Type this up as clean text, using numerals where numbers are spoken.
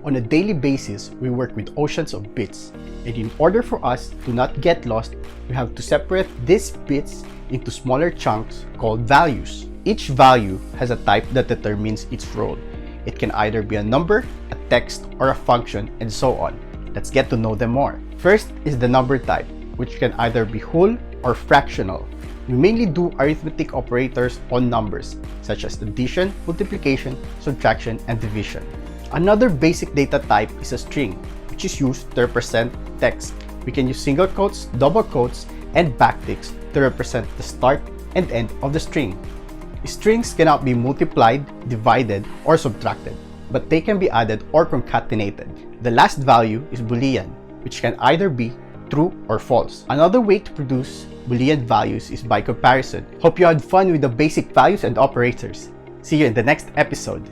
On a daily basis, we work with oceans of bits, and in order for us to not get lost, we have to separate these bits into smaller chunks called values. Each value has a type that determines its role. It can either be a number, a text, or a function, and so on. Let's get to know them more. First is the number type, which can either be whole or fractional. We mainly do arithmetic operators on numbers, such as addition, multiplication, subtraction, and division. Another basic data type is a string, which is used to represent text. We can use single quotes, double quotes, and backticks to represent the start and end of the string. Strings cannot be multiplied, divided, or subtracted, but they can be added or concatenated. The last value is Boolean, which can either be true or false. Another way to produce Boolean values is by comparison. Hope you had fun with the basic values and operators. See you in the next episode.